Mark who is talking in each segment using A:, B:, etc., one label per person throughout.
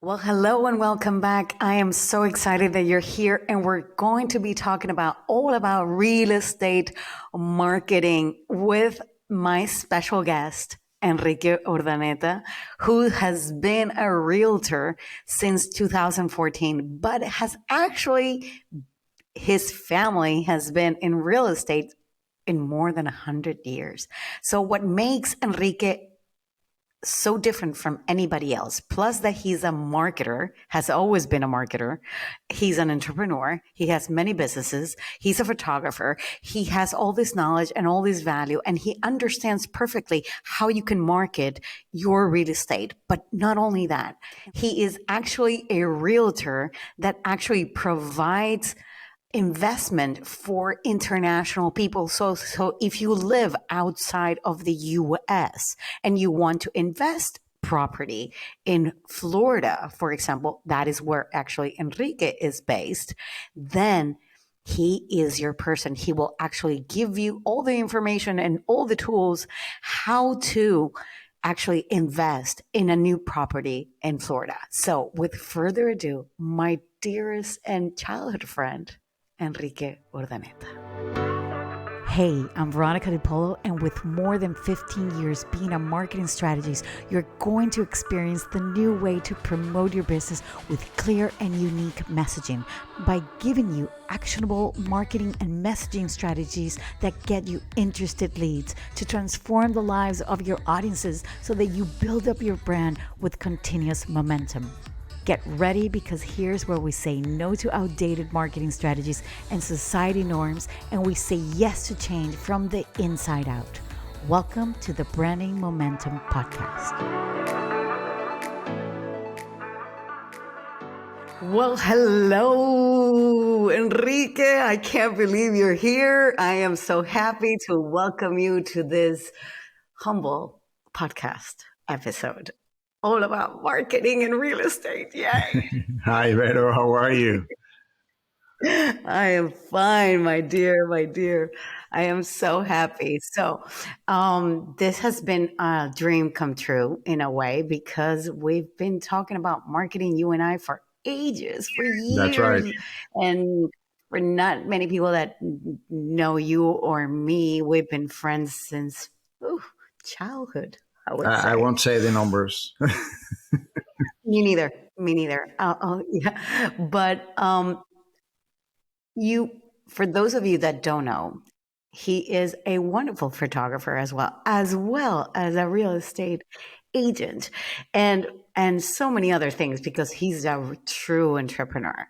A: Well, hello and welcome back. I am so excited that you're here, and we're going to be talking about all about real estate marketing with my special guest, Enrique Urdaneta, who has been a realtor since 2014, but has actually, his family has been in real estate in more than 100 years. So what makes Enrique so different from anybody else. Plus, that he's a marketer, has always been a marketer. He's an entrepreneur. He has many businesses. He's a photographer. He has all this knowledge and all this value, and he understands perfectly how you can market your real estate. But not only that, he is actually a realtor that actually provides investment for international people. So if you live outside of the US and you want to invest property in Florida, for example, that is where actually Enrique is based, then he is your person. He will actually give you all the information and all the tools how to actually invest in a new property in Florida. So with further ado, my dearest and childhood friend, Enrique Urdaneta. Hey, I'm Veronica DiPolo, and with more than 15 years being a marketing strategist, you're going to experience the new way to promote your business with clear and unique messaging by giving you actionable marketing and messaging strategies that get you interested leads to transform the lives of your audiences so that you build up your brand with continuous momentum. Get ready, because here's where we say no to outdated marketing strategies and society norms, and we say yes to change from the inside out. Welcome to the Branding Momentum Podcast. Well, hello, Enrique. I can't believe you're here. I am so happy to welcome you to this humble podcast episode all about marketing and real estate. Yay.
B: Hi, Vero. How are you?
A: I am fine, my dear, my dear. I am so happy. This has been a dream come true in a way, because we've been talking about marketing, you and I, for ages, for
B: That's right.
A: years. And for not many people that know you or me, we've been friends since childhood, I would
B: I
A: say.
B: won't say the numbers.
A: Me neither. Me neither. Yeah. But you, for those of you that don't know, he is a wonderful photographer as well as a real estate agent, and so many other things, because he's a true entrepreneur.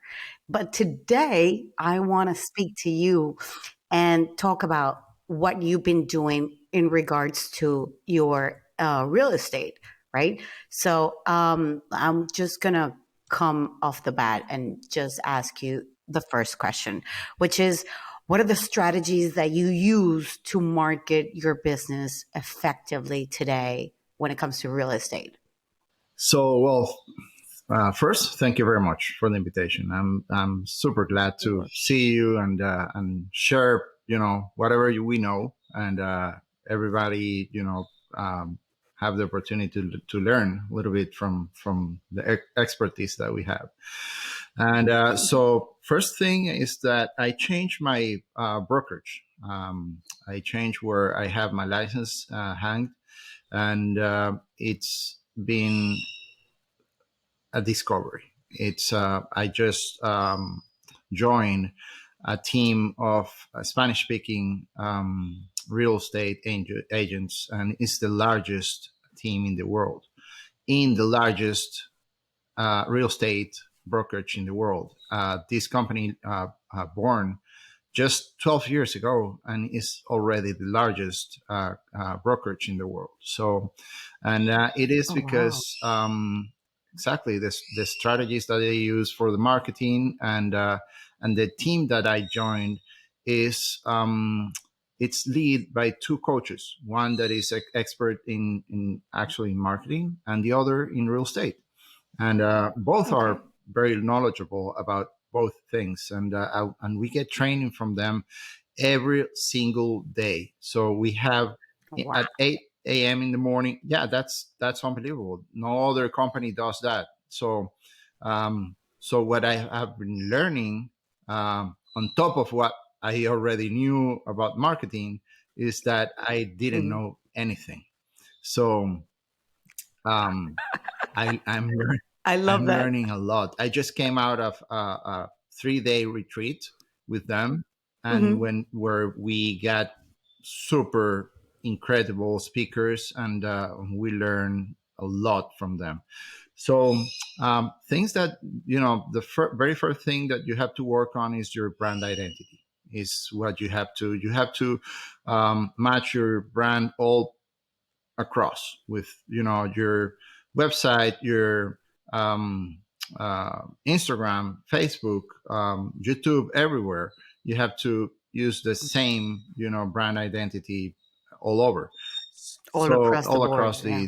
A: But today, I want to speak to you and talk about what you've been doing in regards to your real estate, right? So I'm just going to come off the bat and just ask you the first question, which is, what are the strategies that you use to market your business effectively today when it comes to real estate?
B: First, thank you very much for the invitation. I'm super glad to see you and share, whatever we know, and everybody, have the opportunity to learn a little bit from the expertise that we have. And first thing is that I changed my brokerage. I changed where I have my license hanged, and it's been a discovery. It's I just joined a team of Spanish-speaking real estate agents, and it's the largest team in the world, in the largest real estate brokerage in the world. This company born just 12 years ago and is already the largest brokerage in the world. So, and it is because exactly the strategies that they use for the marketing, and the team that I joined is it's led by two coaches, one that is expert in actually marketing and the other in real estate, and both are very knowledgeable about both things, and we get training from them every single day. So we have at 8 a.m. in the morning. Yeah, that's unbelievable. No other company does that. So what I have been learning, on top of what I already knew about marketing, is that I didn't
A: Mhm.
B: know anything. So um, I'm
A: I love
B: I'm
A: that.
B: learning a lot. I just came out of a 3 day retreat with them, and
A: Hmm.
B: when where we got super incredible speakers, and we learn a lot from them. So things that, the very first thing that you have to work on is your brand identity. Is what you have to match your brand all across with, your website, your um, Instagram, Facebook, YouTube, everywhere. You have to use the same, brand identity all over.
A: All
B: So
A: across the
B: all
A: board.
B: across
A: Yeah.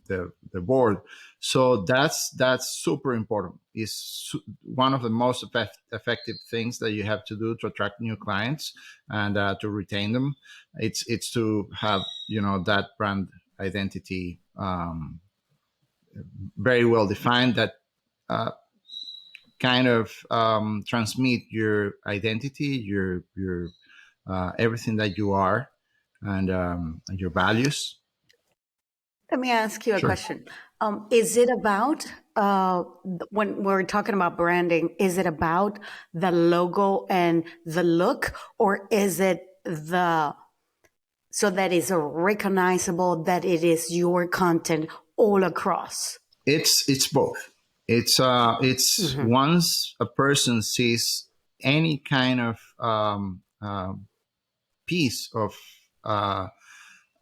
B: the board. So that's super important. Is one of the most effective things that you have to do to attract new clients, and to retain them. It's to have, that brand identity very well defined, that uh, kind of transmit your identity, your everything that you are, and your values.
A: Let me ask you a
B: Sure.
A: question. Is it about, when we're talking about branding, is it about the logo and the look, or is it the, so that is recognizable that it is your content all across?
B: It's both. It's
A: Hmm.
B: once a person sees any kind of piece of uh,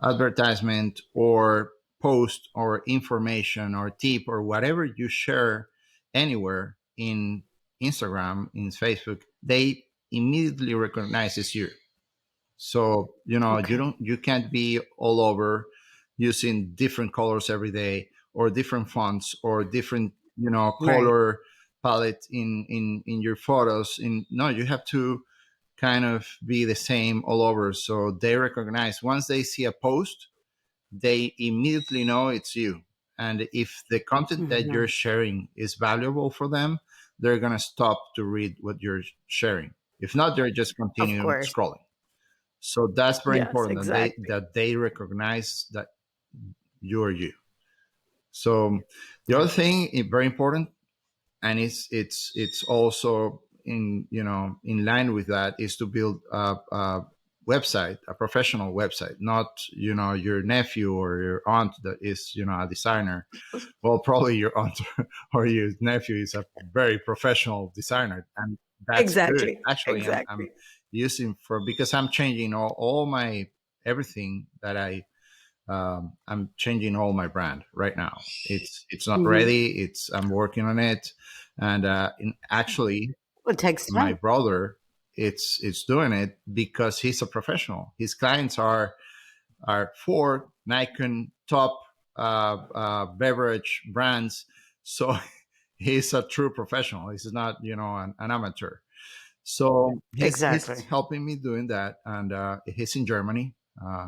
B: advertisement or post or information or tip or whatever you share anywhere in Instagram, in Facebook, they immediately recognize it's you. So,
A: Okay.
B: you can't be all over using different colors every day, or different fonts, or different,
A: Right.
B: color palette in your photos. No, you have to kind of be the same all over. So they recognize, once they see a post, they immediately know it's you. And if the content that you're
A: Hmm.
B: sharing is valuable for them, they're going to stop to read what you're sharing. If not, they're just
A: Of
B: continue
A: course.
B: scrolling. So that's very
A: Yes,
B: important, that they
A: exactly.
B: that they recognize that you're you. So the other
A: Yeah.
B: thing, very important, and it's also in line with that, is to build a website, a professional website, not, your nephew or your aunt that is, a designer. Well, probably your aunt or your nephew is a very professional designer, and that's good.
A: Exactly.
B: Actually, I'm
A: Exactly.
B: using for, because I'm changing all my everything that I'm changing all my brand right now. It's not
A: Hmm.
B: ready. I'm working on it, and actually,
A: It takes
B: my
A: time.
B: brother, it's doing it because he's a professional. His clients are Ford, Nikon, top beverage brands. So he's a true professional. He's not, an amateur. So he's
A: Exactly.
B: helping me doing that, and he's in Germany.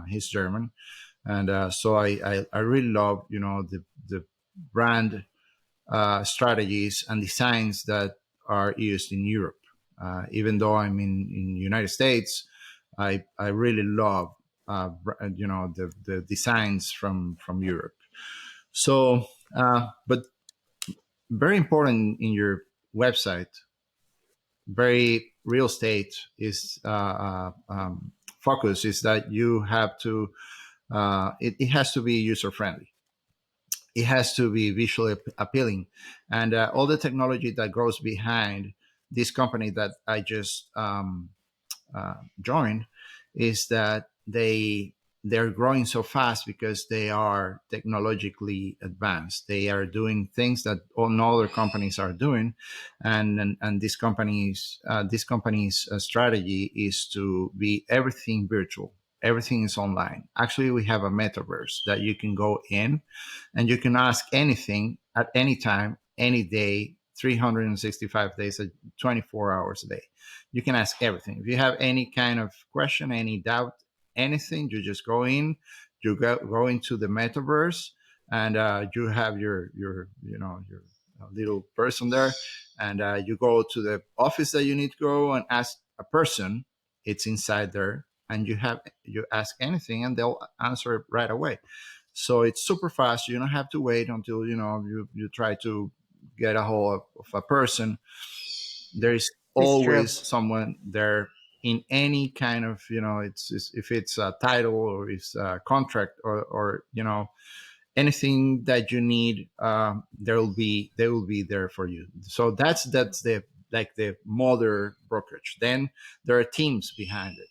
B: He's German, and so I really love, the brand strategies and designs that are used in Europe. Even though I'm in United States, I really love, the designs from Europe. So, but very important in your website, very real estate is focus, is that you have to, it has to be user friendly. It has to be visually appealing, and all the technology that goes behind this company that I just joined, is that they're growing so fast because they are technologically advanced. They are doing things that all no other companies are doing, and this company's strategy is to be everything virtual. Everything is online. Actually, we have a metaverse that you can go in, and you can ask anything at any time, any day, 365 days, 24 hours a day. You can ask everything. If you have any kind of question, any doubt, anything, you just go in, you go into the metaverse, and you have your a little person there, and you go to the office that you need to go and ask a person. It's inside there, and you ask anything, and they'll answer it right away. So it's super fast. You don't have to wait until you try to get a hold of a person. There is
A: It's
B: always
A: true.
B: someone there in any kind of it's if it's a title or it's a contract or anything that you need, they will be there for you. So that's the like the mother brokerage. Then there are teams behind it,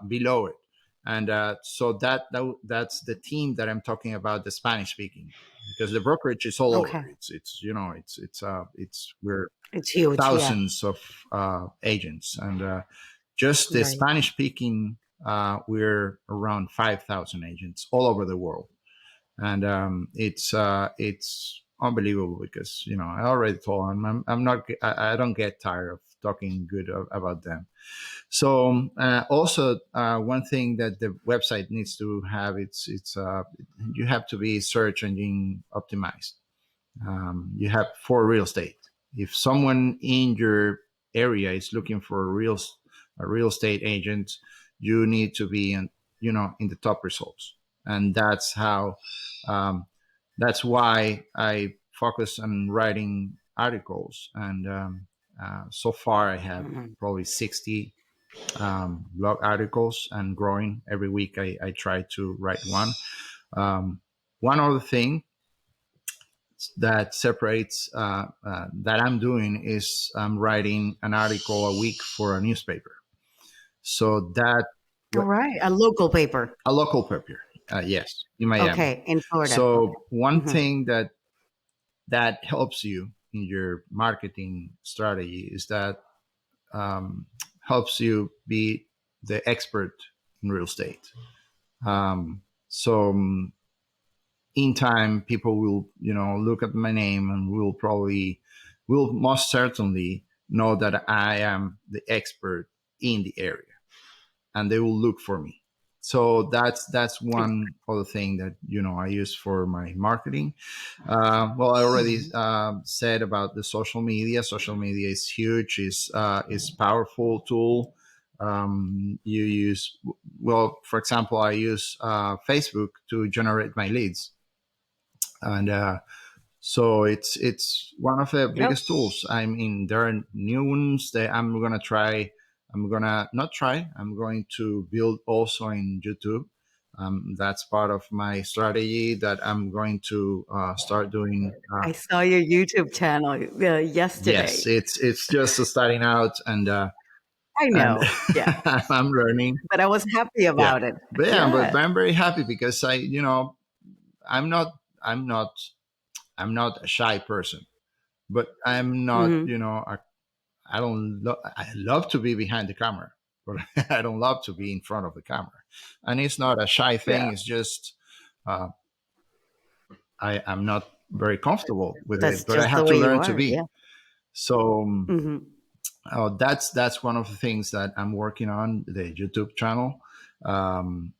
B: below it, and so that's the team that I'm talking about, the Spanish speaking, because the brokerage is all over.
A: Okay.
B: It's we're
A: It's huge. Yeah.
B: thousands of agents, and just the
A: Right.
B: Spanish speaking, we're around 5,000 agents all over the world, and it's unbelievable because I already told them I'm not I don't get tired of talking good about them. So also one thing that the website needs to have, it's you have to be search engine optimized. You have for real estate. If someone in your area is looking for a real estate agent, you need to be in the top results, and um, that's why I focus on writing articles. And so far, I have
A: Mhm.
B: probably 60 blog articles and growing every week. I try to write one. One other thing that separates that I'm doing is I'm writing an article a week for a newspaper. So that
A: All right. A local paper.
B: a local paper, yes, in Miami.
A: Okay. In Florida. Okay.
B: So one
A: Hmm.
B: thing that helps you in your marketing strategy is that um, helps you be the expert in real estate. So in time, people will look at my name and will most certainly know that I am the expert in the area, and they will look for me. So that's one other thing that I use for my marketing. Well, I already
A: Mhm.
B: said about the social media. Social media is huge. Is powerful tool. You use, well, for example, I use Facebook to generate my leads, and so it's one of the
A: Yep.
B: biggest tools. I mean, there are new ones that I'm gonna try. I'm gonna not try. I'm going to build also in YouTube. That's part of my strategy that I'm going to start doing.
A: I saw your YouTube channel
B: Yes,
A: yesterday.
B: it's just starting out,
A: I
B: and
A: know. Yeah.
B: I'm learning.
A: But I was happy
B: Yeah,
A: about it.
B: but yeah, but
A: Yeah.
B: I'm very happy because I'm not I'm not I'm not a shy person, but I'm not,
A: Hmm.
B: I love to be behind the camera, but I don't love to be in front of the camera. And it's not a shy thing.
A: Yeah.
B: It's just uh, I'm not very comfortable with
A: That's
B: it, but I
A: just
B: have
A: the
B: to
A: way you
B: learn to
A: are.
B: be.
A: Yeah.
B: So
A: Hmm.
B: that's one of the things that I'm working on, the YouTube channel. I'm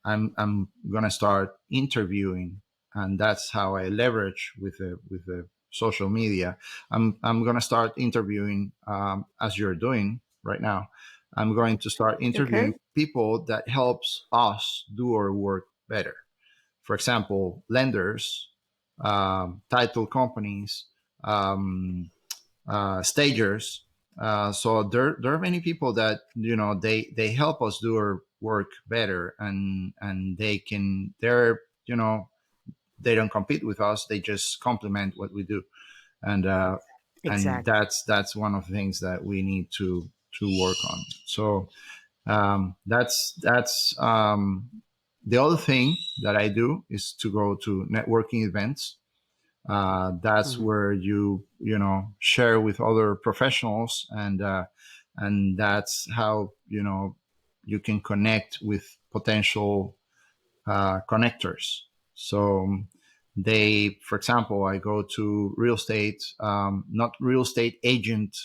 B: gonna start interviewing, and that's how I leverage with the social media. I'm gonna start interviewing, as you're doing right now. I'm going to start
A: Okay.
B: interviewing people that helps us do our work better. For example, lenders, title companies, um, stagers. So there are many people that they help us do our work better, and they don't compete with us. They just complement what we do, and
A: Exactly.
B: that's one of the things that we need to work on. So the other thing that I do is to go to networking events. That's
A: Hmm.
B: where you share with other professionals, and that's how you can connect with potential connectors. So for example, I go to real estate, not real estate agent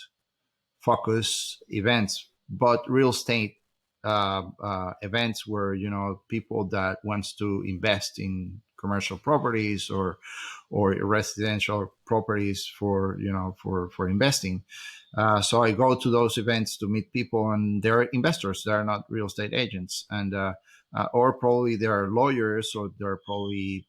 B: focus events, but real estate events where people that wants to invest in commercial properties or residential properties for for investing. So I go to those events to meet people, and they're investors. They're not real estate agents, and or probably they're lawyers, or they're probably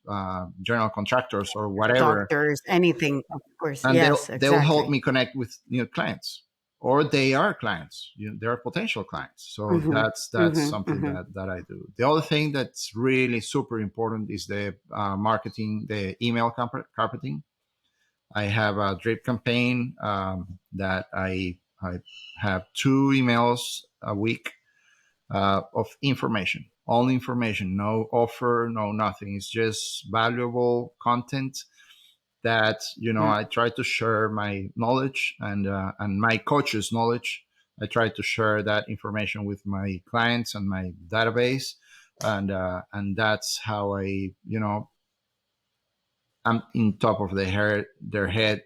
B: general contractors or whatever,
A: Doctors, anything, of course.
B: and
A: Yes,
B: they'll help
A: exactly.
B: me connect with clients, or they are clients. They're potential clients. So
A: Hmm.
B: that's
A: Hmm.
B: something
A: Hmm.
B: that I do. The other thing that's really super important is the marketing, the email carpeting. I have a drip campaign that I have two emails a week of information, all information, no offer, no nothing. It's just valuable content that I try to share my knowledge and my coach's knowledge. I try to share that information with my clients and my database, and that's how I'm in top of their head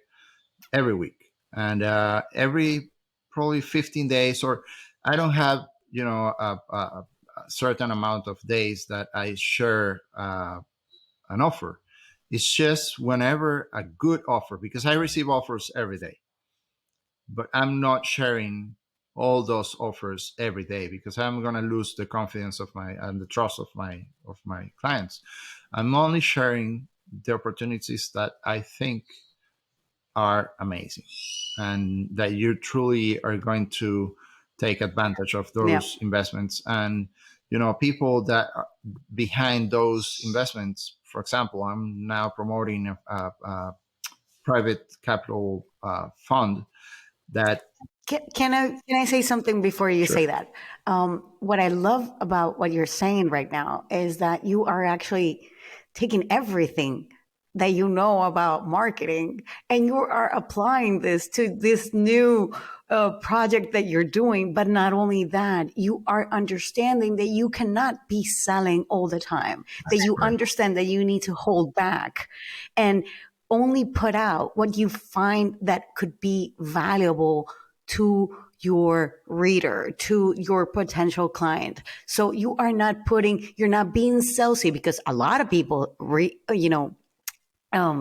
B: every week, and every probably 15 days, or I don't have a certain amount of days that I share an offer. It's just whenever a good offer, because I receive offers every day, but I'm not sharing all those offers every day because I'm going to lose the confidence of my and the trust of my clients. I'm only sharing the opportunities that I think are amazing and that you truly are going to take advantage of
A: Yeah.
B: those investments. And people that are behind those investments, for example, I'm now promoting a private capital fund that.
A: Can I say something before you
B: Sure.
A: say that? What I love about what you're saying right now is that you are actually taking everything that you know about marketing and you are applying this to this new project that you're doing. But not only that, you are understanding that you cannot be selling all the time, that
B: That's
A: you
B: correct.
A: understand that you need to hold back and only put out what you find that could be valuable to your reader, to your potential client. So you're not being salesy because a lot of people,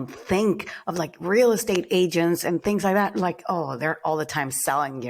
A: think of like real estate agents and things like that, like, oh, they're all the time selling.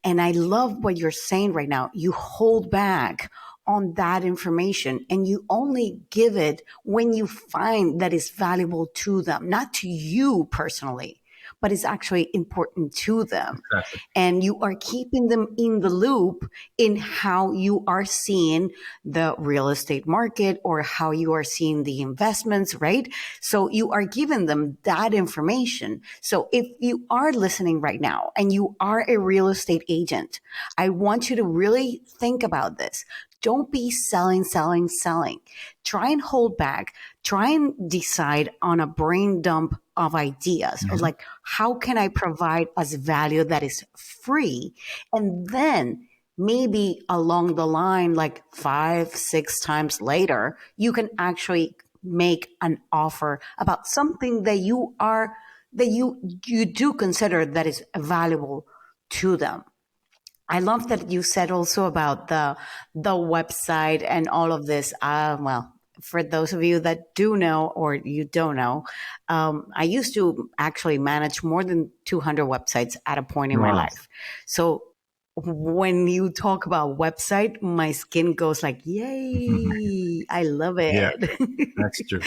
A: And I love what you're saying right now. You hold back on that information and you only give it when you find that it's valuable to them, not to you personally, but it's actually important to them.
B: Exactly.
A: And you are keeping them in the loop in how you are seeing the real estate market or how you are seeing the investments, right? So you are giving them that information. So if you are listening right now and you are a real estate agent, I want you to really think about this. Don't be selling, selling, selling. Try and hold back. Try and decide on a brain dump of ideas of
B: Mhm.
A: like, how can I provide us value that is free? And then maybe along the line, like 5, 6 times later, you can actually make an offer about something that you do consider that is valuable to them. I love that you said also about the website and all of this. Well, for those of you that do know or you don't know, I used to actually manage more than 200 websites at a point in my
B: Wow.
A: life. So when you talk about website, my skin goes like, yay, I love
B: Yeah,
A: it.
B: that's true.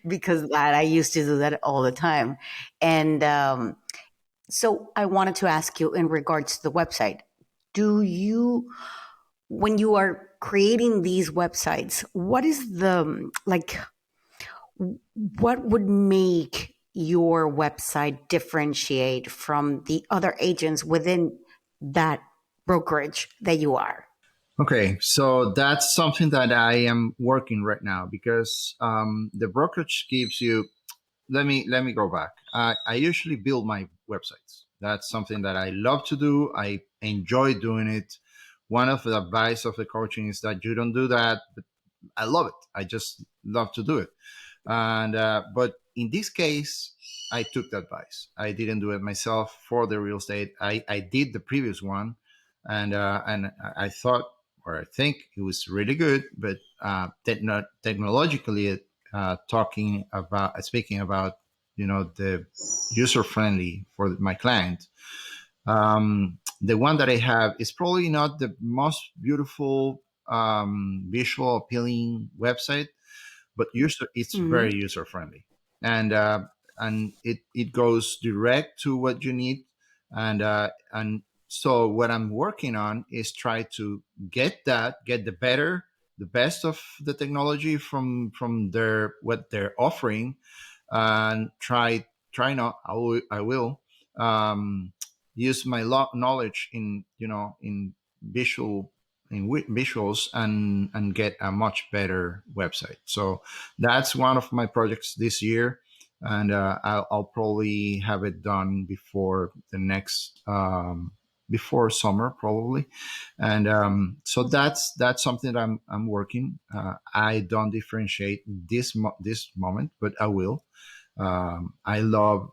A: Because that I used to do that all the time. And so I wanted to ask you in regards to the website, do you, when you are creating these websites, what is the, like, what would make your website differentiate from the other agents within that brokerage that you are?
B: Okay, so that's something that I am working right now because the brokerage gives you. Let me go back. I usually build my websites. That's something that I love to do. I enjoy doing it. One of the advice of the coaching is that you don't do that, but I love it. I just love to do it. And but in this case, I took the advice. I didn't do it myself for the real estate. I did the previous one, and I thought, or I think it was really good, but technologically talking about speaking about the user friendly for my client. The one that I have is probably not the most beautiful, visual appealing website, but it's
A: Hmm.
B: very user friendly, and it goes direct to what you need, and so what I'm working on is try to get the best of the technology from their what they're offering, and try not I will um, use my knowledge in in visual visuals, and get a much better website. So that's one of my projects this year, and I'll probably have it done before the next before summer probably. And so that's something that I'm working. I don't differentiate this moment, but I will. I love.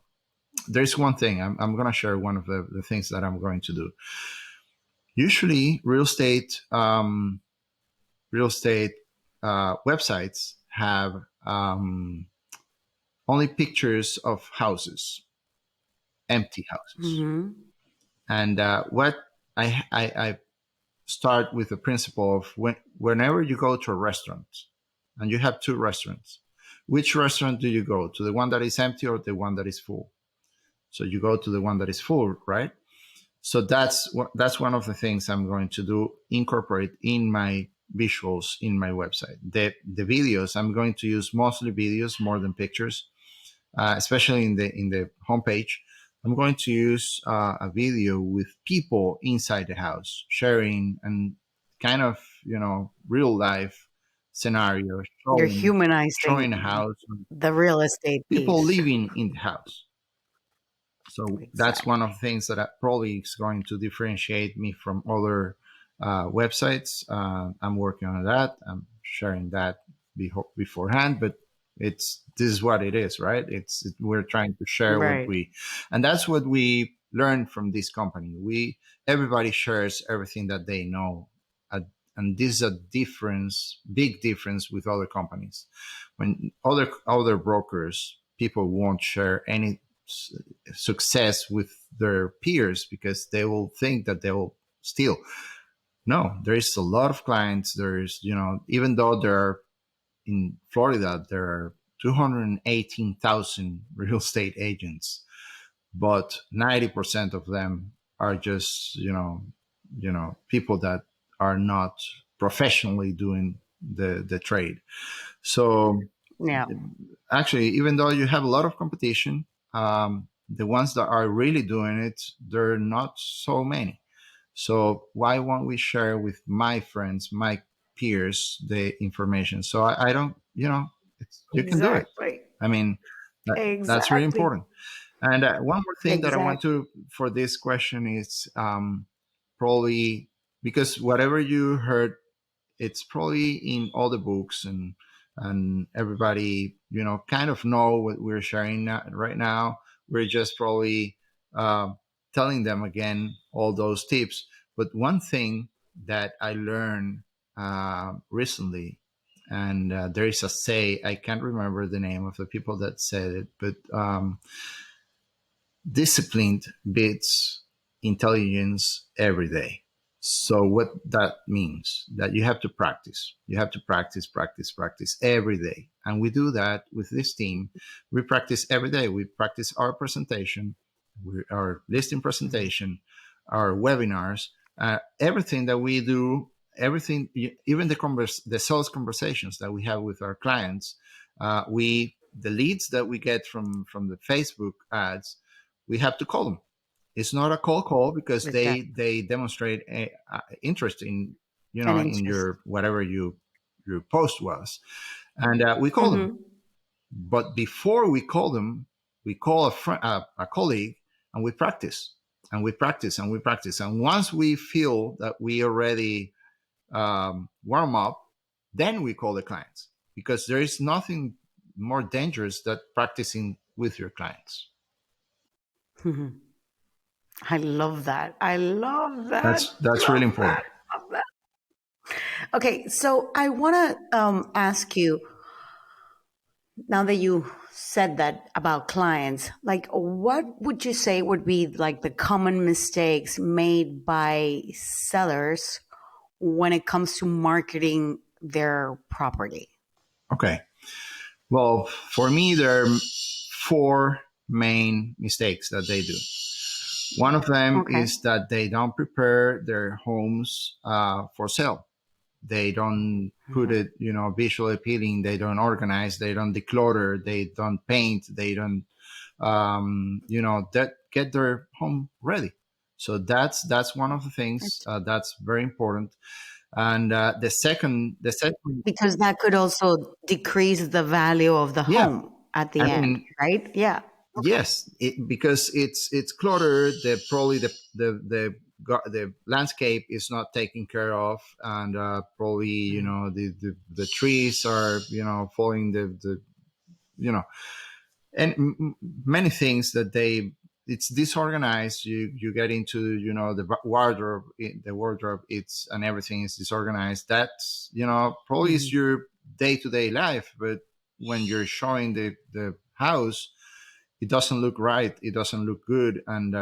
B: There's one thing I'm going to share. One of the things that I'm going to do. Usually, real estate websites have only pictures of houses, empty houses,
A: Hmm.
B: and what I start with the principle of whenever you go to a restaurant, and you have two restaurants, which restaurant do you go to? The one that is empty or the one that is full? So you go to the one that is full, right? So that's one of the things I'm going to do, incorporate in my visuals in my website. The videos, I'm going to use mostly videos more than pictures, especially in the homepage. I'm going to use a video with people inside the house sharing, and kind of real life scenario,
A: You're
B: showing a
A: humanizing
B: house,
A: the real estate
B: people
A: piece.
B: living in the house. So that's one of
A: Exactly.
B: the things that probably is going to differentiate me from other websites. I'm working on that. I'm sharing that beforehand, but this is what it is, right? We're trying to share what
A: Right.
B: and that's what we learned from this company. Everybody shares everything that they know, uh, and this is a big difference with other companies. When other brokers, people won't share any success with their peers because they will think that they will steal. No, there is a lot of clients. There's, even though there are in Florida, there are 218,000 real estate agents, but 90% of them are just, people that are not professionally doing the trade. So
A: Yeah.
B: actually, even though you have a lot of competition, the ones that are really doing it, they're not so many. So why won't we share with my friends, my peers, the information? So I don't, you can do it.
A: Exactly.
B: I mean, that's really
A: Exactly.
B: important. And one more thing that I want
A: Exactly.
B: to for this question is probably because whatever you heard, it's probably in all the books, and everybody kind of know what we're sharing right now. We're just probably uh, telling them again all those tips. But one thing that I learned recently, and there is a say, I can't remember the name of the people that said it, but disciplined beats intelligence every day. So what that means, that you have to practice. You have to practice, practice, practice every day. And we do that with this team. We practice every day. We practice our presentation, our listing
A: Mhm.
B: presentation, our webinars, everything that we do, everything, even the sales conversations that we have with our clients, the leads that we get from the Facebook ads, we have to call them. It's not a cold call because
A: Exactly.
B: they demonstrate interest in
A: An
B: in
A: interest.
B: your whatever your post was, and we call them.
A: Hmm.
B: But before we call them, we call a colleague, and we practice, and we practice, and we practice. And once we feel that we already warm up, then we call the clients, because there is nothing more dangerous than practicing with your clients.
A: Hmm. I love that. I love that.
B: That's really
A: Love that.
B: important.
A: Love that. Okay, so I want to ask you, Now that you said that about clients, like what would you say would be like the common mistakes made by sellers when it comes to marketing their property?
B: Okay. Well, for me, there are four main mistakes that they do. One of them
A: Okay.
B: is that they don't prepare their homes for sale. They don't put
A: Mhm.
B: it, visually appealing. They don't organize. They don't declutter. They don't paint. They don't, that get their home ready. So that's one of the things that's very important. And the second,
A: Because that could also decrease the value of the
B: yeah,
A: home at
B: I
A: the end,
B: mean,
A: right? Yeah. Okay.
B: yes, because it's cluttered. Probably the landscape is not taken care of, and probably
A: Mhm.
B: the trees are falling the you know and many things that they it's disorganized. You get into the wardrobe, it's and everything is disorganized. That's probably is
A: Mhm.
B: your day-to-day life, but when you're showing the house, it doesn't look right, it doesn't look good, and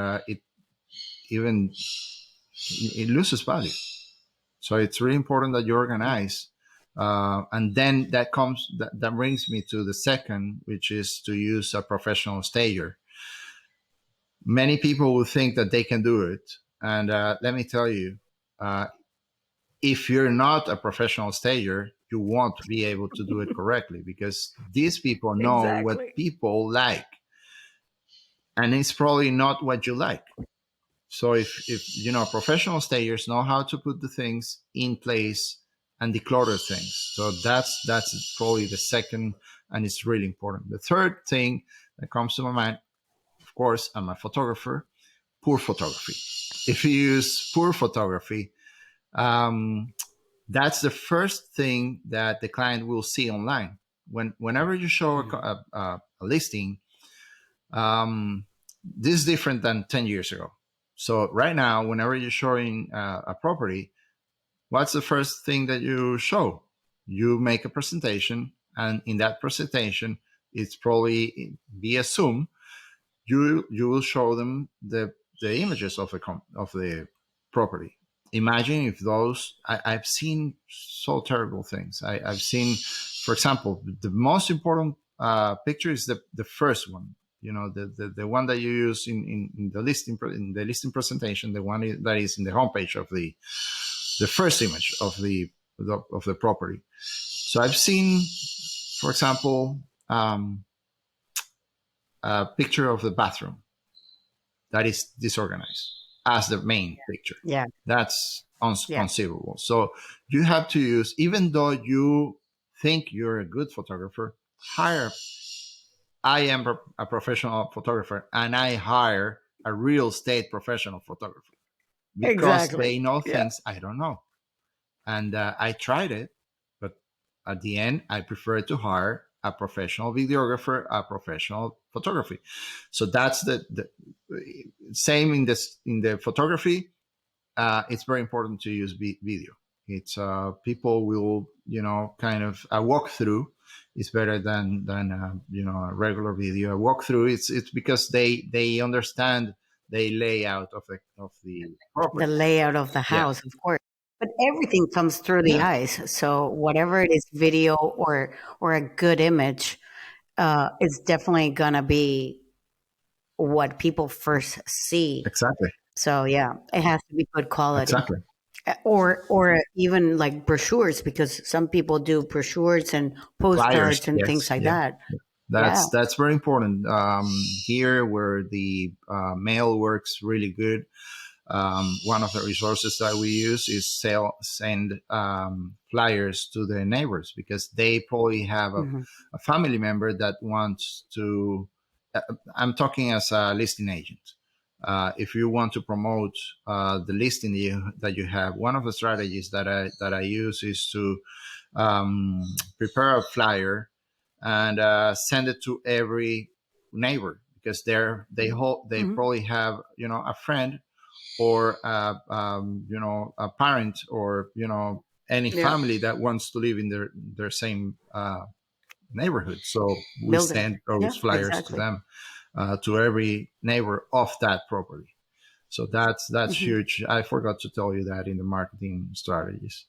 B: even it loses value. So it's really important that you
A: Yeah.
B: organize. And then that brings me to the second, which is to use a professional stager. Many people will think that they can do it, and let me tell you, uh, if you're not a professional stager, you won't be able to do it correctly, because these people know what
A: Exactly.
B: people like, and it's probably not what you like. So if professional stagers know how to put the things in place and declutter things. So that's probably the second, and it's really important. The third thing that comes to my mind, of course, I'm a photographer. Poor photography. If you use poor photography, um, that's the first thing that the client will see online. Whenever you show
A: Mhm.
B: a listing, this is different than 10 years ago. So right now, whenever you're showing a property, what's the first thing that you show? You make a presentation, and in that presentation, it's probably via Zoom. You will show them the images of the property. Imagine if I've seen so terrible things. I've seen, for example, the most important picture is the first one. The one that you use in the listing presentation, the one that is in the homepage of the first image of the property. So I've seen, for example, a picture of the bathroom that is disorganized as the main picture.
A: Yeah.
B: That's
A: Yeah.
B: unconceivable. So you have to use, even though you think you're a good photographer, hire. I am a professional photographer, and I hire a real estate professional photographer, because
A: Exactly.
B: they know
A: Yeah.
B: things I don't know. And I tried it, but at the end, I prefer to hire a professional videographer, a professional photography. So that's the same in the photography. It's very important to use video. It's people will kind of a walkthrough is better than a regular video. A walkthrough, it's because they understand the layout of the
A: The
B: property.
A: layout of the
B: Yeah,
A: house, of course. But everything comes through the
B: yeah,
A: eyes. So whatever it is, video or a good image, is definitely gonna be what people first see.
B: exactly,
A: So yeah, it has to be good quality.
B: exactly.
A: Or even like brochures, because some people do brochures and
B: Flyers,
A: postcards and things
B: yes,
A: like
B: yeah.
A: that. Yeah.
B: That's very important. Here, where the mail works really good, one of the resources that we use is send flyers to the neighbors, because they probably have
A: Hmm.
B: a family member that wants to. I'm talking as a listing agent. If you want to promote the listing that you have, one of the strategies that I use is to prepare a flyer and send it to every neighbor, because they
A: Hmm.
B: probably have a friend, or a parent, or any
A: Yeah.
B: family that wants to live in their same neighborhood. So we
A: Building.
B: send
A: Yeah,
B: those flyers to
A: exactly.
B: them, to every neighbor of that property. So that's
A: Hmm.
B: huge. I forgot to tell you that in the marketing strategies.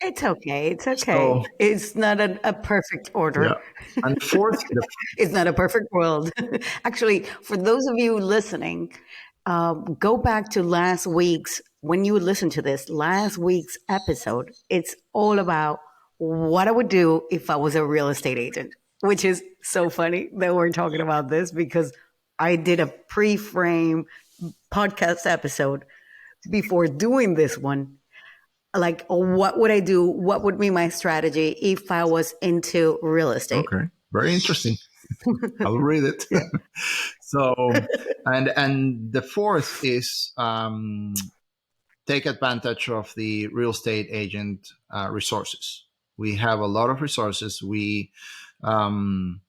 A: It's okay. It's okay.
B: So
A: It's not a perfect
B: yeah,
A: order.
B: and the fourth,
A: It's not a perfect world. Actually, for those of you listening, go back to last week's, when you listen to this, last week's episode. It's all about what I would do if I was a real estate agent, which is so funny that we're talking about this because I did a pre frame podcast episode before doing this one. Like, what would I do? What would be my strategy if I was into real estate?
B: okay, very interesting. I'll read it.
A: Yeah.
B: So, and the fourth is, take advantage of the real estate agent resources. We have a lot of resources. Um,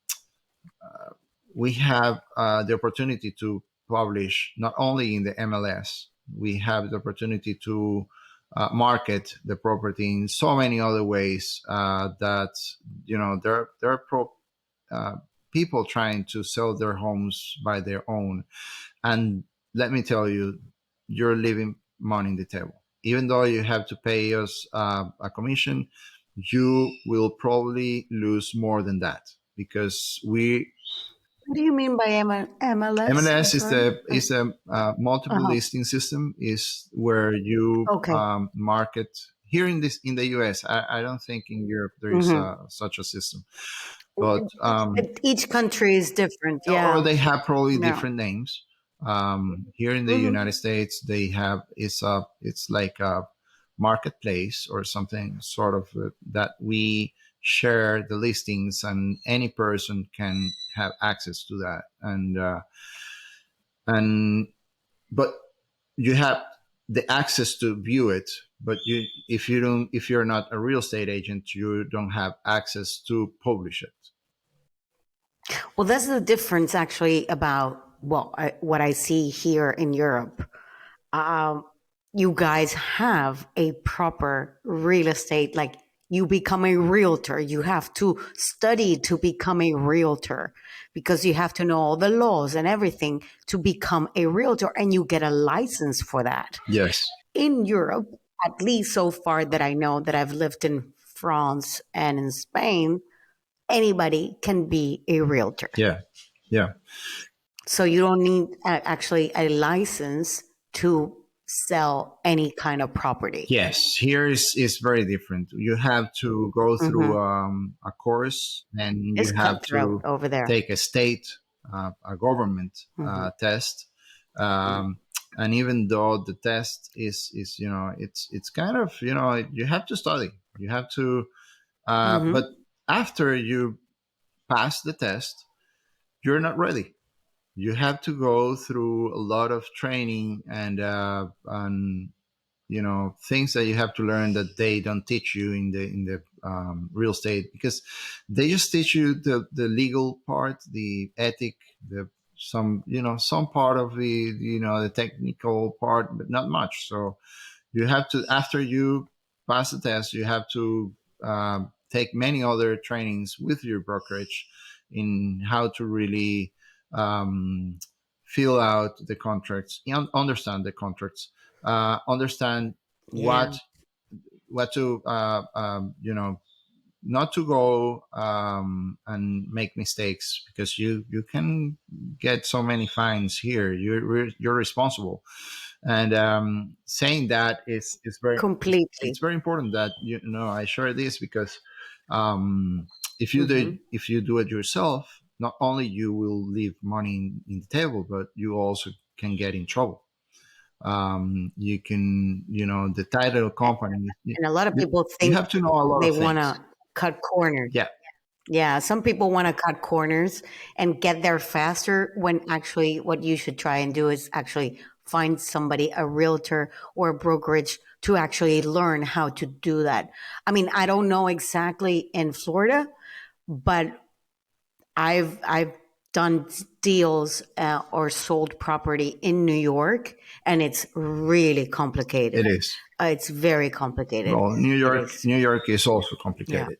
B: we have the opportunity to publish not only in the MLS. We have the opportunity to market the property in so many other ways, that there are uh, people trying to sell their homes by their own. And let me tell you, you're leaving money on the table. Even though you have to pay us a commission, you will probably lose more than that, because we
A: What do you mean by MLS? I'm
B: MLS is
A: sorry.
B: the is a multiple
A: Uh-huh.
B: listing system. Is where you
A: Okay.
B: market here in the US. I don't think in Europe there is
A: Hmm.
B: such a system, but
A: Each country is different.
B: or
A: Yeah.
B: they have probably
A: Yeah.
B: different names. Here in the
A: Hmm.
B: United States, they have it's like a marketplace or something sort of, that we share the listings, and any person can have access to that. And but you have the access to view it, but if you're not a real estate agent, you don't have access to publish it.
A: Well, that's the difference actually about what I see here in Europe. um, you guys have a proper real estate, like you become a realtor. You have to study to become a realtor because you have to know all the laws and everything to become a realtor, and you get a license for that.
B: Yes.
A: In Europe, at least so far that I know, that I've lived in France and in Spain, anybody can be a realtor.
B: Yeah. Yeah.
A: So you don't need actually a license to sell any kind of property.
B: Yes, here is very different. You have to go through
A: Hmm.
B: a course, and
A: It's
B: you have
A: cutthroat
B: to
A: over there.
B: take a state, a government
A: Hmm.
B: test. Um, and even though the test is it's kind of, you have to study. You have to, but
A: Hmm.
B: after you pass the test, you're not ready. You have to go through a lot of training, and things that you have to learn that they don't teach you in the real estate, because they just teach you the legal part, the ethic, the some part of the technical part, but not much. So you have to, after you pass the test, you have to take many other trainings with your brokerage in how to really um, fill out the contracts, understand the contracts, understand
A: Yeah,
B: what to not to go and make mistakes, because you can get so many fines here. You're responsible. And saying that is very, it's
A: completely.
B: very important that I share this, because um,
A: Hmm.
B: if you do it yourself, not only you will leave money in the table, but you also can get in trouble. You can, the title company,
A: And a lot of
B: you,
A: people
B: you
A: think
B: have to know a lot
A: they
B: of
A: want
B: things.
A: to cut corners.
B: Yeah.
A: Yeah, some people want to cut corners and get there faster when actually what you should try and do is actually find somebody, a realtor or a brokerage, to actually learn how to do that. I mean, I don't know exactly in Florida, but I've done deals or sold property in New York, and it's really
B: It
A: complicated.
B: is.
A: It's very complicated.
B: Well, New
A: It
B: York,
A: is.
B: New York is also
A: Yeah.
B: complicated.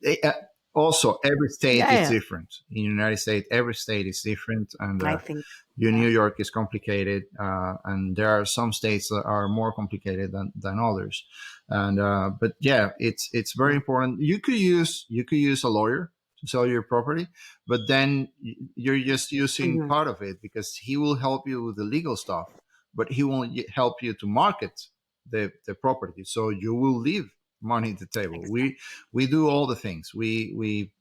B: Also, every state
A: Yeah,
B: is
A: yeah.
B: different. In the United States, every state is different, and
A: I think,
B: New
A: yeah.
B: York is complicated, and there are some states that are more complicated than others. And but yeah, it's very
A: Yeah.
B: important. You could use a lawyer to sell your property, but then you're just using
A: Mhm.
B: part of it because he will help you with the legal stuff, but he won't help you to market the property. So you will leave money at the table. We do all the things. We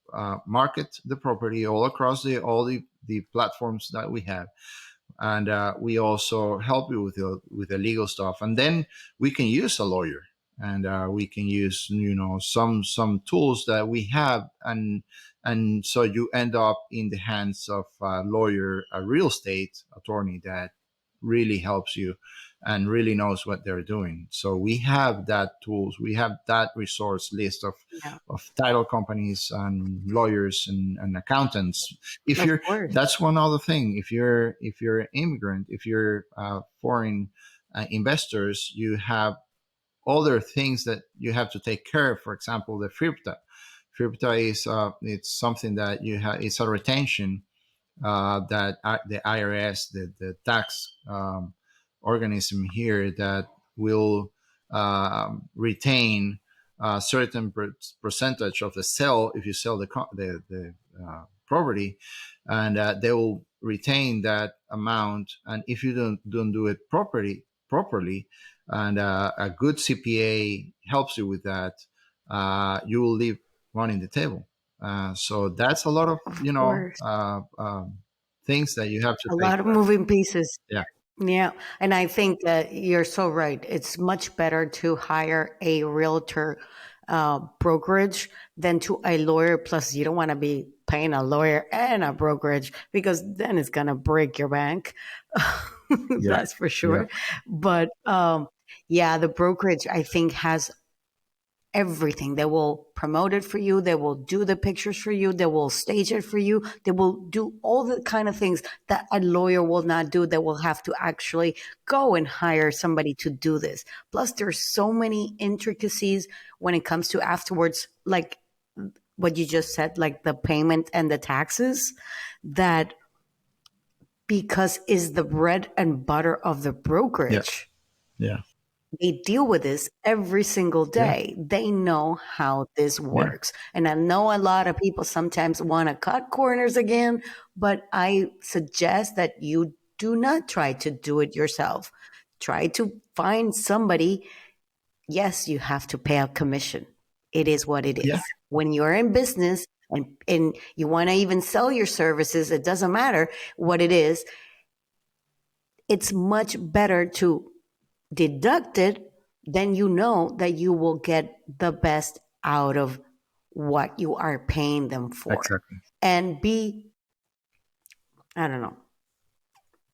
B: market the property all across the platforms that we have, and we also help you with the legal stuff. And then we can use a lawyer, and we can use some tools that we have, and so you end up in the hands of a lawyer, a real estate attorney that really helps you and really knows what they're doing. So we have that tools, we have that resource list
A: Yeah.
B: of title companies and lawyers and accountants. If
A: Of
B: you're
A: course.
B: That's one other thing. If you're an immigrant, if you're foreign investors, you have other things that you have to take care of. For example, the FIRPTA. FIRPTA is it's something that you have. It's a retention that the IRS, the tax organism here, that will retain a certain percentage of the sale if you sell the property, and they will retain that amount. And if you don't do it properly, and a good CPA helps you with that, you will leave money on the table. So that's a lot of
A: Of course.
B: things that you have to
A: A
B: take
A: lot of
B: care of.
A: moving pieces.
B: Yeah,
A: Yeah, and I think that you're so right. It's much better to hire a realtor brokerage than to a lawyer. Plus, you don't want to be paying a lawyer and a brokerage because then it's gonna break your bank.
B: yeah,
A: That's for
B: yeah,
A: sure. But yeah, the brokerage I think has everything. They will promote it for you. They will do the pictures for you. They will stage it for you. They will do all the kind of things that a lawyer will not do. They will have to actually go and hire somebody to do this. Plus, there's so many intricacies when it comes to afterwards, like what you just said, like the payment and the taxes, that because is the bread and butter of the
B: yeah,
A: brokerage.
B: yeah,
A: They deal with this every single
B: yeah,
A: day. They know how this
B: yeah,
A: works. And I know a lot of people sometimes want to cut corners again, but I suggest that you do not try to do it yourself. Try to find somebody. Yes, you have to pay a commission. It is what it
B: yeah,
A: is. When you're in business and you want to even sell your services, it doesn't matter what it is. It's much better to deducted, then you know that you will get the best out of what you are paying them for.
B: exactly.
A: And be, I don't know,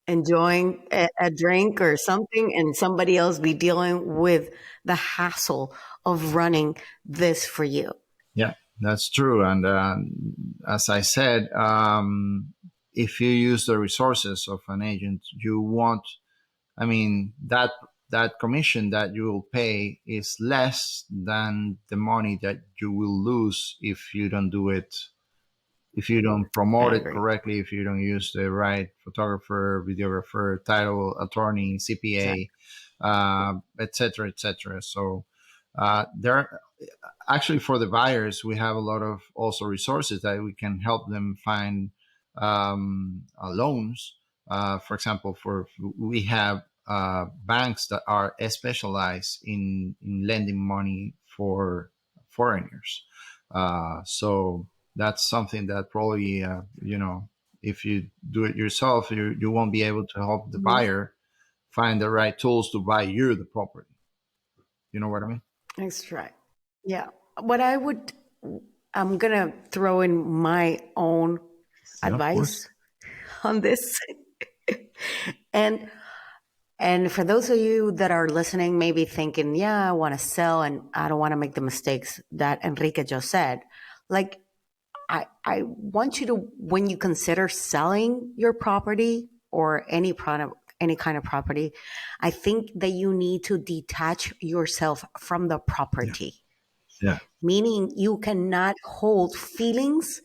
A: enjoying a drink or something, and somebody else be dealing with the hassle of running this for you.
B: Yeah, that's true. And as I said, if you use the resources of an agent, you won't. I mean that commission that you will pay is less than the money that you will lose if you don't do it, if you don't
A: I
B: promote it
A: agree.
B: correctly, if you don't use the right photographer, videographer, title attorney,
A: Exactly.
B: CPA, etc., etc. So there, actually, for the buyers, we have a lot of also resources that we can help them find loans. For example, for we have banks that are specialized in lending money for foreigners. So that's something that probably if you do it yourself, you won't be able to help the
A: Mhm.
B: buyer find the right tools to buy you the property. You know what I mean?
A: That's right. Yeah. What I would, I'm going to throw in my own
B: Yeah, of course.
A: advice on this. And for those of you that are listening, maybe thinking, yeah, I want to sell and I don't want to make the mistakes that Enrique just said. Like, I want you to, when you consider selling your property or any product, any kind of property, I think that you need to detach yourself from the
B: Yeah,
A: property.
B: Yeah.
A: meaning you cannot hold feelings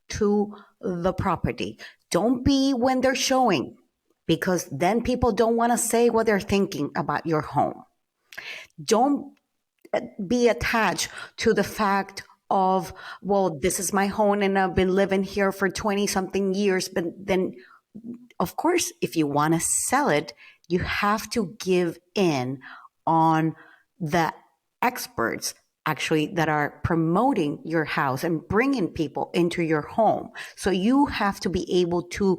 A: to the property. Don't be when they're showing, because then people don't want to say what they're thinking about your home. Don't be attached to the fact of, well, this is my home and I've been living here for 20 something years. But then, of course, if you want to sell it, you have to give in on the experts actually that are promoting your house and bringing people into your home. So you have to be able to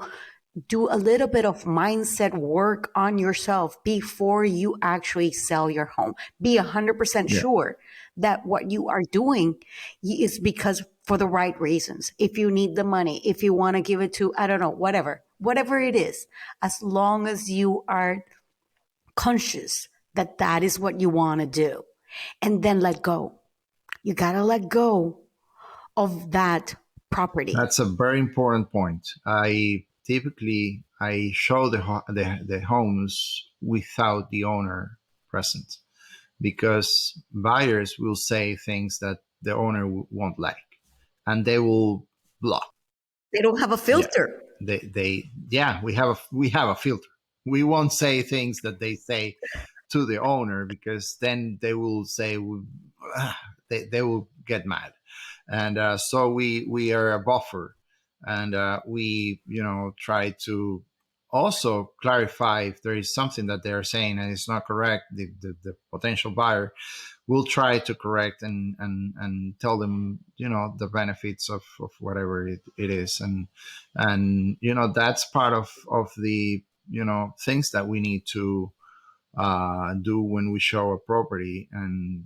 A: do a little bit of mindset work on yourself before you actually sell your home. Be 100%
B: Yeah.
A: sure that what you are doing is because for the right reasons. If you need the money, if you want to give it to, I don't know, whatever it is, as long as you are conscious that that is what you want to do, and then let go. You got to let go of that property.
B: That's a very important point. I show the homes without the owner present, because buyers will say things that the owner won't like, and they will block.
A: They don't have a
B: Yeah,
A: filter.
B: they yeah, we have a filter. We won't say things that they say to the owner, because then they will say, they will get mad. And so we are a buffer, and we, try to also clarify if there is something that they are saying and it's not correct. The potential buyer will try to correct, and tell them, the benefits of whatever it is. And that's part of the, things that we need to do when we show a property. And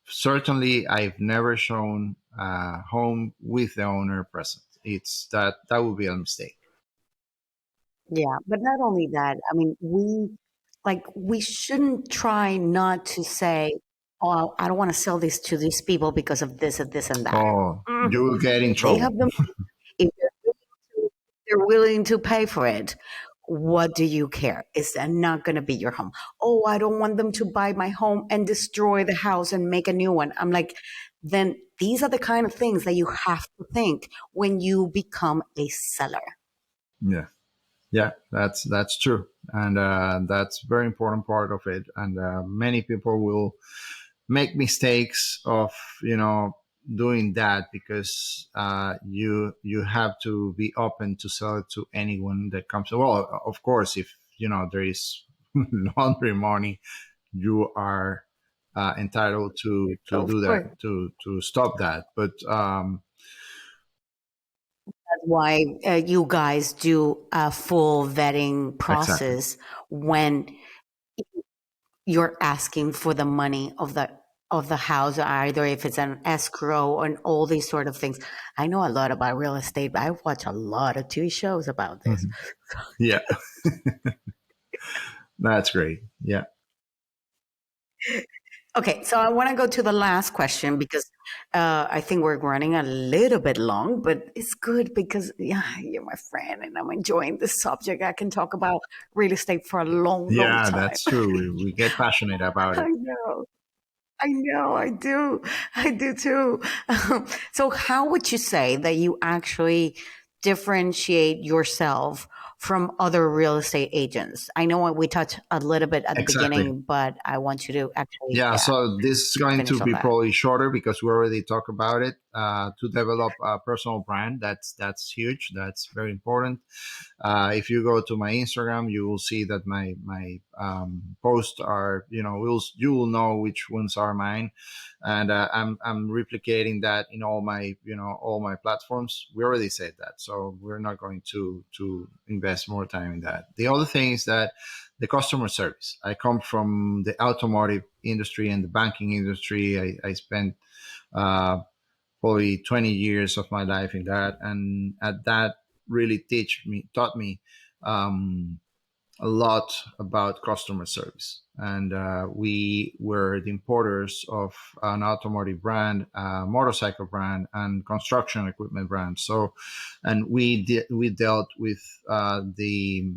B: certainly I've never shown a home with the owner present. It's that would be a mistake.
A: Yeah, but not only that, I mean, we shouldn't try not to say, "Oh, I don't want to sell this to these people because of this and this and that."
B: Oh,
A: Mm.
B: you will get in
A: If they
B: trouble.
A: have the money, if they're willing to pay for it, what do you care? Is that not going to be your home? Oh, I don't want them to buy my home and destroy the house and make a new one. I'm like, then these are the kind of things that you have to think when you become a seller.
B: Yeah. Yeah, that's true, and that's a very important part of it. And many people will make mistakes of, doing that, because you have to be open to sell it to anyone that comes. Well, of course, if there is laundry money, you are entitled to
A: Of
B: do that,
A: course.
B: to stop that. But
A: That's why you guys do a full vetting
B: exactly.
A: process when you're asking for the money of the house, either if it's an escrow and all these sort of things. I know a lot about real estate, but I watch a lot of TV shows about this.
B: Mhm. Yeah, that's great. Yeah.
A: Okay, so I want to go to the last question because I think we're running a little bit long, but it's good because yeah, you're my friend and I'm enjoying this subject. I can talk about real estate for a long, long
B: Yeah,
A: time.
B: that's true. We get passionate about
A: I
B: it.
A: know. I know, I do. I do too. So, how would you say that you actually differentiate yourself from other real estate agents? I know we touched a little bit at the
B: Exactly.
A: beginning, but I want you to actually,
B: Yeah,
A: yeah,
B: so this is going to
A: finish on
B: be
A: that.
B: probably shorter, because we already talked about it. To develop a personal brand, that's huge. That's very important. If you go to my Instagram, you will see that my posts are, you will know which ones are mine, and I'm replicating that in all my platforms. We already said that, so we're not going to invest more time in that. The other thing is that the customer service. I come from the automotive industry and the banking industry. I spent uh, probably 20 years of my life in that, and at that really taught me um, a lot about customer service. And we were the importers of an automotive brand, a motorcycle brand, and construction equipment brand. So, and we dealt with um, the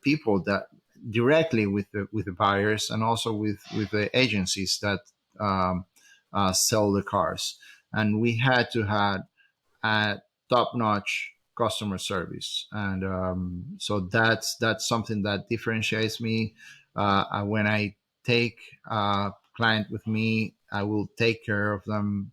B: people that directly with the buyers, and also with the agencies that um, sell the cars, and we had to have a top-notch customer service, and so that's something that differentiates me. When I take a client with me, I will take care of them.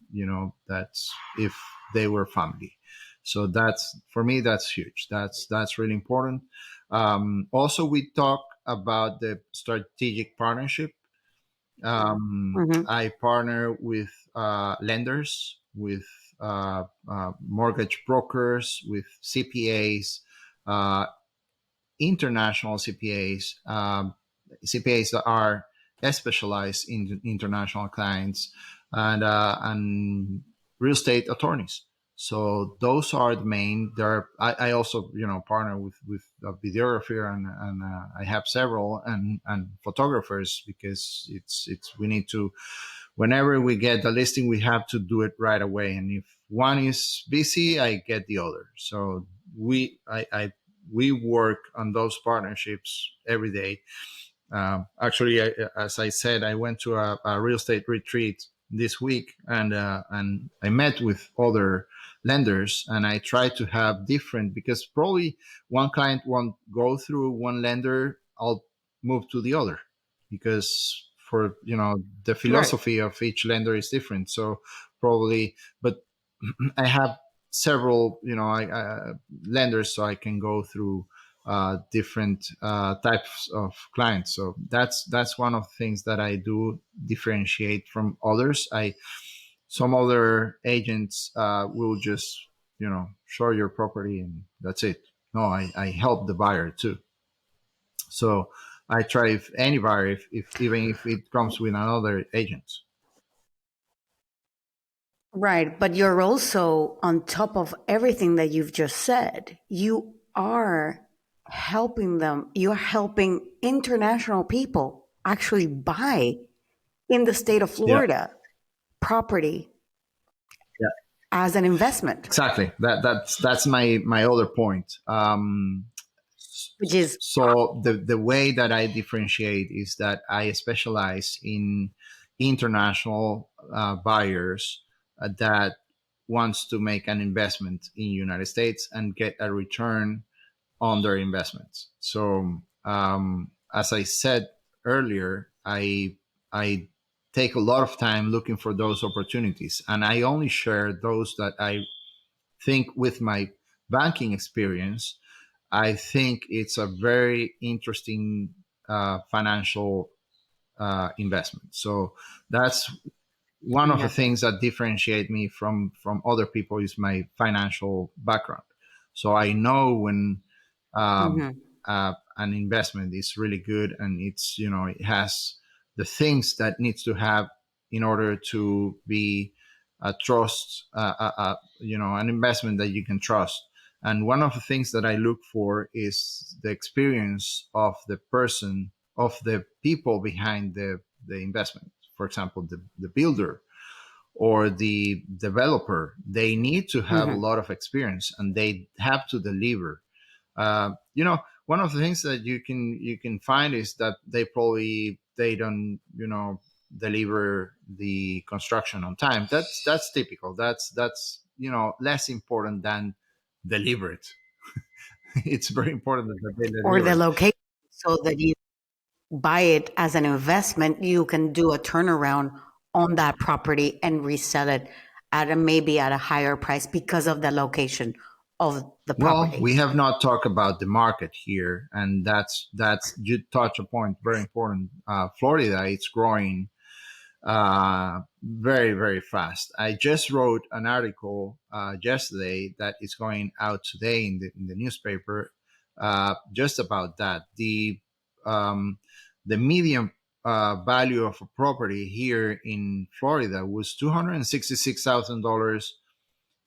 B: That's if they were family. So that's, for me, that's huge. That's really important. Also, we talk about the strategic partnership.
A: Hmm.
B: I partner with lenders, with mortgage brokers, with CPAs, uh, international CPAs, CPAs that are specialized in international clients, and real estate attorneys. So those are the main. I also partner with a videographer, and I have several, and photographers, because it's we need to, whenever we get the listing, we have to do it right away. And if one is busy, I get the other. So we work on those partnerships every day. Actually, as I said, I went to a real estate retreat this week, and I met with other lenders, and I try to have different, because probably one client won't go through one lender. I'll move to the other, because for the
A: Right.
B: philosophy of each lender is different. So probably, but I have several, lenders, so I can go through different types of clients. So that's one of the things that I do differentiate from others. Some other agents will just show your property and that's it. No, I help the buyer too. So I try, if any buyer, if even if it comes with another agent.
A: Right. But you're also, on top of everything that you've just said, you are helping them. You're helping international people actually buy in the state of
B: Yeah,
A: Florida property
B: yeah,
A: as an investment,
B: exactly. That's my other point.
A: which is
B: So the way that I differentiate is that I specialize in international buyers that wants to make an investment in United States and get a return on their investments. So as I said earlier, I take a lot of time looking for those opportunities, and I only share those that I think, with my banking experience, I think it's a very interesting financial investment. So that's one of the
A: investment.
B: things that differentiate me from other people, is my financial background. So I know when um,
A: Hmm.
B: an investment is really good, and it has the things that needs to have in order to be a trust, an investment that you can trust. And one of the things that I look for is the experience of the person, of the people behind the investment. For example, the builder or the developer, they need to have a
A: Hmm.
B: lot of experience, and they have to deliver. One of the things that you can find is that they don't deliver the construction on time. That's typical. That's less important than deliver it. It's very important that they
A: Or
B: deliver
A: the
B: it.
A: location, so that you buy it as an investment, you can do a turnaround on that property and resell it maybe at a higher price because of the location of the
B: Well,
A: property.
B: we have not talked about the market here, and that's you touch a point very important. Florida, it's growing very, very fast. I just wrote an article yesterday that is going out today in the newspaper, just about that. The median value of a property here in Florida was $266,000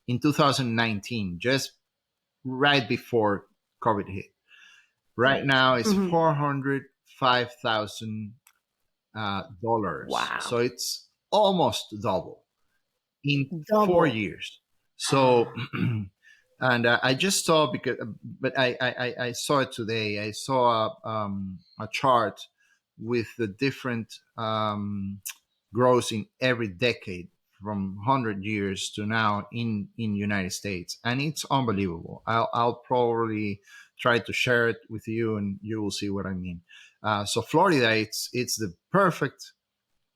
B: in 2019, just right before COVID hit. Right now, it's
A: Hmm.
B: $405,000.
A: Wow.
B: So it's almost double in
A: Double.
B: years. So, and I just saw, but I saw it today. I saw a chart with the different grows in every decade from 100 years to now in United States, and it's unbelievable. I'll probably try to share it with you, and you will see what I mean. So Florida, it's the perfect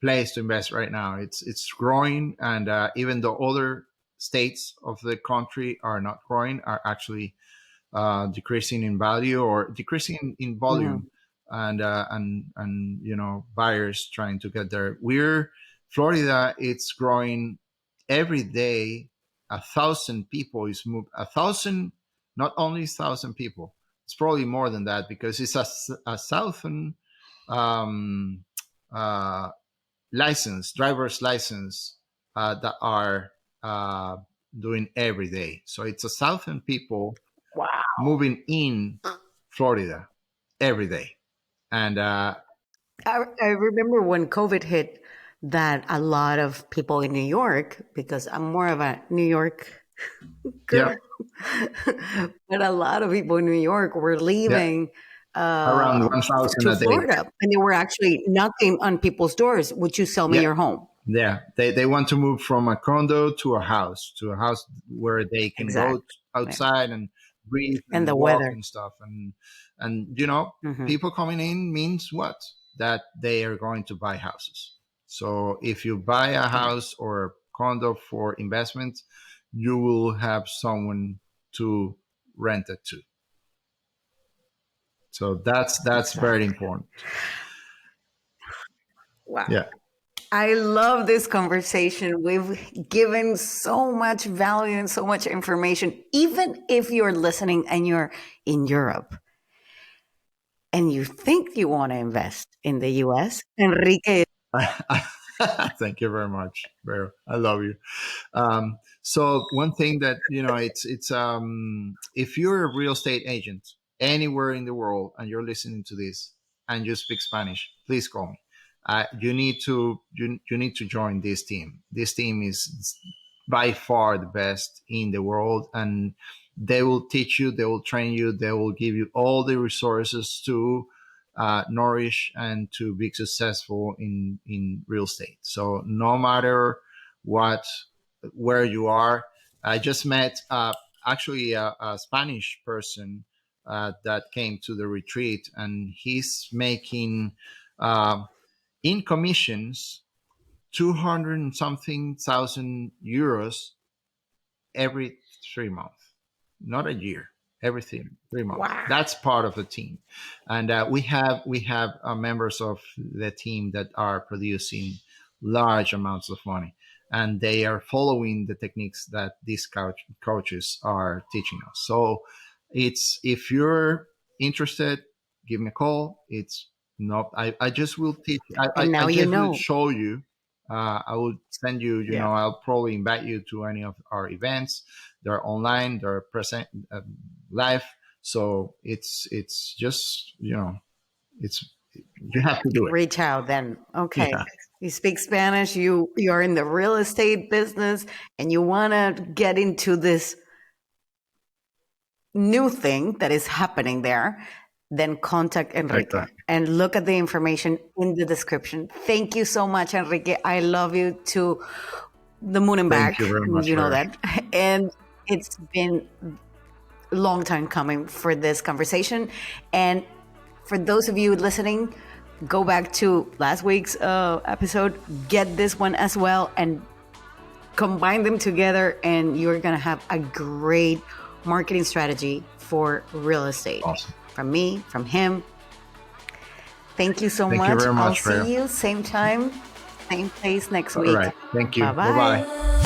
B: place to invest right now. It's growing, and even though other states of the country are not growing, are actually decreasing in value or decreasing in volume,
A: Mhm.
B: and buyers trying to get there. We're Florida. It's growing every day. 1,000 people is moved. 1,000, not only 1,000 people. It's probably more than that because it's a thousand um, uh, driver's license that are uh, doing every day. So it's 1,000 people
A: Wow.
B: moving in Florida every day. And
A: I remember when COVID hit that a lot of people in New York, because I'm more of a New York
B: yeah,
A: girl, but a lot of people in New York were
B: yeah,
A: leaving
B: around 1,000
A: to
B: a day.
A: Florida, and they were actually knocking on people's doors. Would you sell me
B: Yeah,
A: your home?
B: yeah. They want to move from a condo to a house where they can go
A: Exactly. Yeah.
B: outside and breathe
A: And
B: and
A: the
B: walk
A: weather.
B: and stuff. And
A: Hmm.
B: people coming in means what? That they are going to buy houses. So if you buy a
A: Yeah.
B: house or a condo for investment, you will have someone to rent it to. So that's very
A: Exactly.
B: important.
A: Wow.
B: Yeah.
A: I love this conversation. We've given so much value and so much information. Even if you're listening and you're in Europe and you think you want to invest in the US, Enrique.
B: Thank you very much, Vero. I love you. So one thing that it's if you're a real estate agent anywhere in the world and you're listening to this and you speak Spanish, please call me. You need to join this team. This team is by far the best in the world, and they will teach you, they will train you, they will give you all the resources to nourish and to be successful in real estate. So no matter what where you are. I just met actually a Spanish person that came to the retreat, and he's making uh, in commissions 200 and something thousand euros every 3 months, not a year. Every 3 months.
A: Wow.
B: That's part of the team, and we have members of the team that are producing large amounts of money, and they are following the techniques that these coaches are teaching us. So, it's if you're interested, give me a call. It's not. I just will teach.
A: And
B: I
A: now you
B: just will
A: know.
B: show you. I will send you.
A: Yeah.
B: I'll probably invite you to any of our events. They're online. They're present live. So it's just it's you have to do it.
A: Reach out then. Okay.
B: Yeah,
A: You speak Spanish, you're in the real estate business and you want to get into this new thing that is happening there, then contact Enrique
B: exactly.
A: and look at the information in the description. Thank you so much, Enrique. I love you to the moon and
B: Thank you
A: back.
B: very much,
A: You know
B: Barry.
A: that. And it's been a long time coming for this conversation. And for those of you listening, go back to last week's episode, get this one as well, and combine them together, and you're going to have a great marketing strategy for real estate.
B: Awesome.
A: From me, from him. Thank you so
B: Thank you
A: much.
B: very
A: I'll
B: much,
A: see
B: Barry.
A: you same time, same place next
B: All
A: week.
B: right. Thank you.
A: Bye
B: Bye bye.
A: bye.